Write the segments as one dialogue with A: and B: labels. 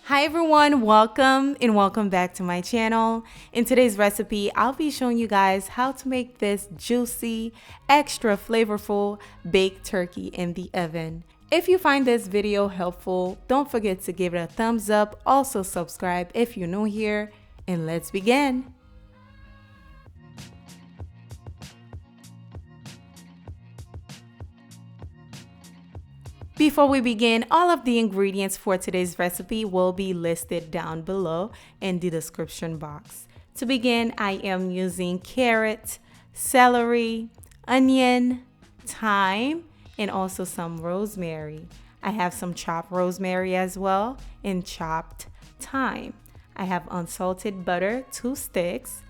A: Hi everyone, welcome and welcome back to my channel. In today's recipe, I'll be showing you guys how to make this juicy, extra flavorful baked turkey in the oven. If you find this video helpful, don't forget to give it a thumbs up. Also subscribe if you're new here, and let's begin. Before we begin, all of the ingredients for today's recipe will be listed down below in the description box. To begin, I am using carrot, celery, onion, thyme, and also some rosemary. I have some chopped rosemary as well and chopped thyme. I have unsalted butter, 2 sticks,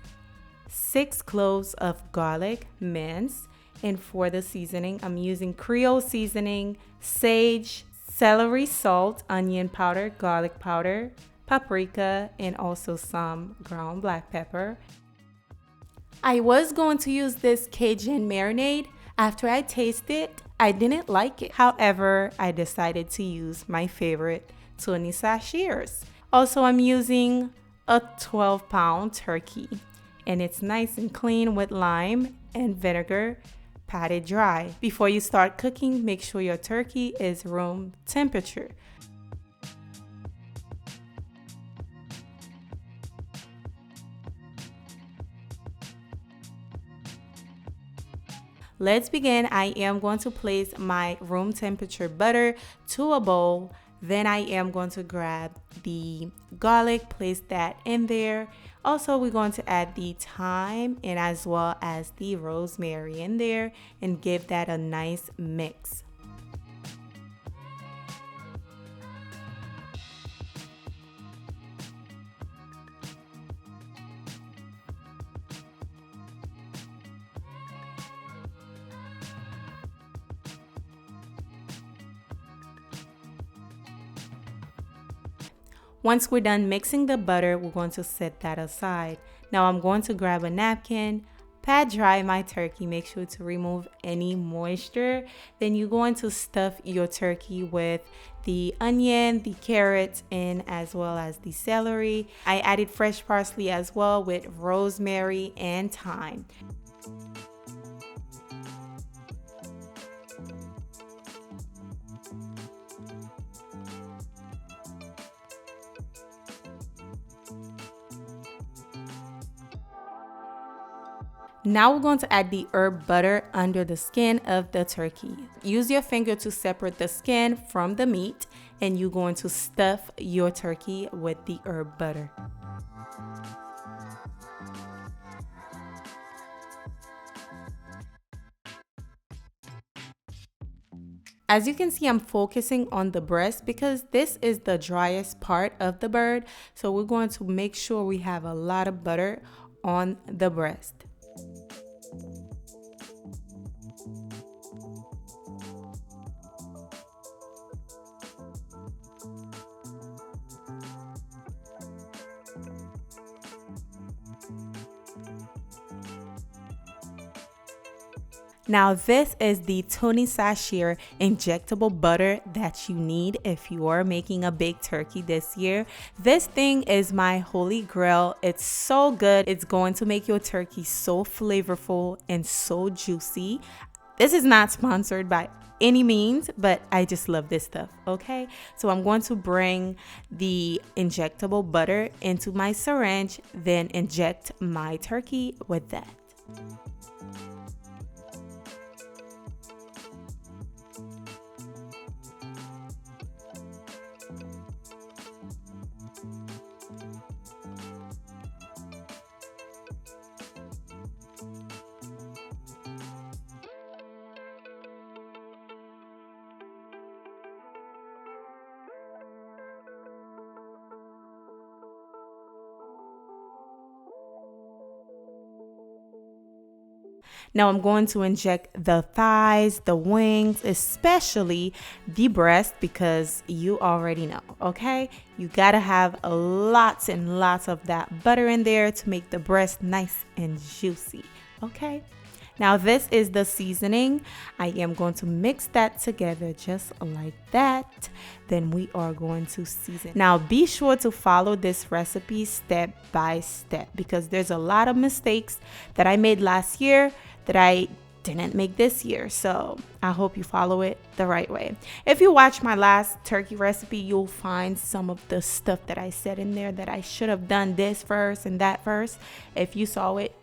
A: 6 cloves of garlic minced. And for the seasoning, I'm using creole seasoning, sage, celery salt, onion powder, garlic powder, paprika, and also some ground black pepper. I was going to use this Cajun marinade. After I tasted it, I didn't like it. However, I decided to use my favorite tuna sachets. Also, I'm using a 12-pound turkey, and it's nice and clean with lime and vinegar, patted dry. Before you start cooking, make sure your turkey is room temperature. Let's begin. I am going to place my room temperature butter to a bowl. Then I am going to grab the garlic, place that in there. Also, we're going to add the thyme and as well as the rosemary in there and give that a nice mix. Once we're done mixing the butter, we're going to set that aside. Now I'm going to grab a napkin, pat dry my turkey, make sure to remove any moisture. Then you're going to stuff your turkey with the onion, the carrots, and as well as the celery. I added fresh parsley as well with rosemary and thyme. Now we're going to add the herb butter under the skin of the turkey. Use your finger to separate the skin from the meat, and you're going to stuff your turkey with the herb butter. As you can see, I'm focusing on the breast because this is the driest part of the bird. So we're going to make sure we have a lot of butter on the breast. Now this is the tuna sachet injectable butter that you need if you are making a baked turkey this year. This thing is my holy grail. It's so good. It's going to make your turkey so flavorful and so juicy. This is not sponsored by any means, but I just love this stuff, okay? So I'm going to bring the injectable butter into my syringe, then inject my turkey with that. Now I'm going to inject the thighs, the wings, especially the breast, because you already know, okay? You gotta have lots and lots of that butter in there to make the breast nice and juicy, okay? Now this is the seasoning. I am going to mix that together just like that. Then we are going to season. Now be sure to follow this recipe step by step because there's a lot of mistakes that I made last year that I didn't make this year. So I hope you follow it the right way. If you watch my last turkey recipe, you'll find some of the stuff that I said in there that I should have done this first and that first. If you saw it,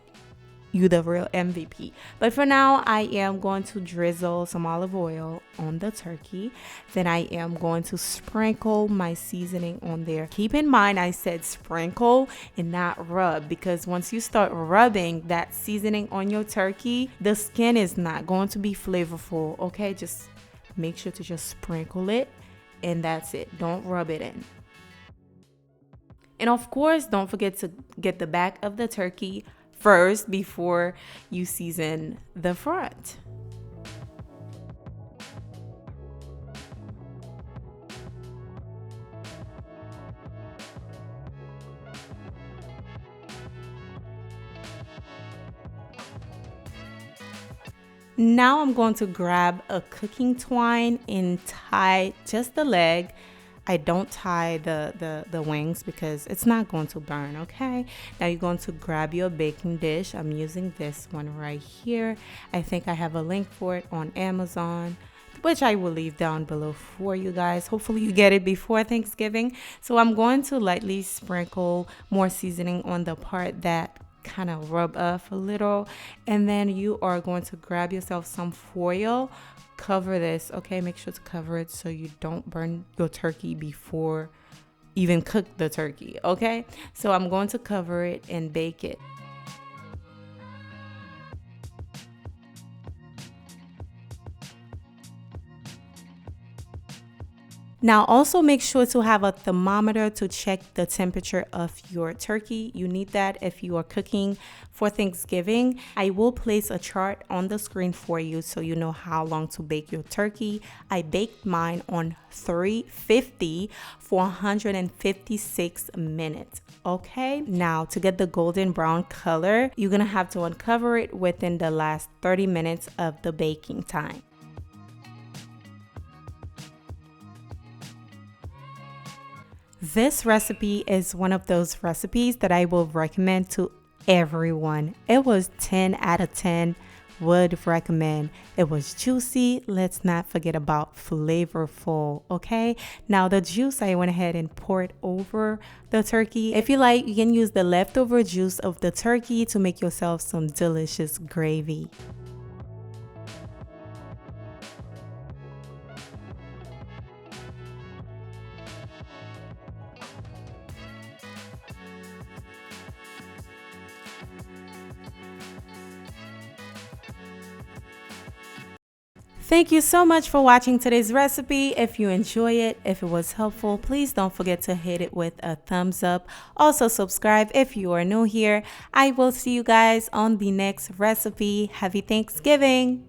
A: you the real MVP. But for now, I am going to drizzle some olive oil on the turkey. Then I am going to sprinkle my seasoning on there. Keep in mind, I said sprinkle and not rub, because once you start rubbing that seasoning on your turkey, the skin is not going to be flavorful. Okay, just make sure to just sprinkle it, and that's it. Don't rub it in. And of course, don't forget to get the back of the turkey first before you season the front. Now I'm going to grab a cooking twine and tie just the leg. I don't tie the wings because it's not going to burn, okay? Now you're going to grab your baking dish. I'm using this one right here. I think I have a link for it on Amazon, which I will leave down below for you guys. Hopefully you get it before Thanksgiving. So I'm going to lightly sprinkle more seasoning on the part that kind of rub off a little. And then you are going to grab yourself some foil. Cover this, okay? Make sure to cover it so you don't burn your turkey before even cook the turkey, okay? So I'm going to cover it and bake it. Now also make sure to have a thermometer to check the temperature of your turkey. You need that if you are cooking for Thanksgiving. I will place a chart on the screen for you so you know how long to bake your turkey. I baked mine on 350 for 156 minutes. Okay, now to get the golden brown color, you're gonna have to uncover it within the last 30 minutes of the baking time. This recipe is one of those recipes that I will recommend to everyone. It was 10 out of 10. Would recommend. It was juicy. Let's not forget about flavorful, okay? Now the juice, I went ahead and poured over the turkey. If you like, you can use the leftover juice of the turkey to make yourself some delicious gravy. Thank you so much for watching today's recipe. If you enjoy it, if it was helpful, please don't forget to hit it with a thumbs up. Also subscribe if you are new here. I will see you guys on the next recipe. Happy Thanksgiving.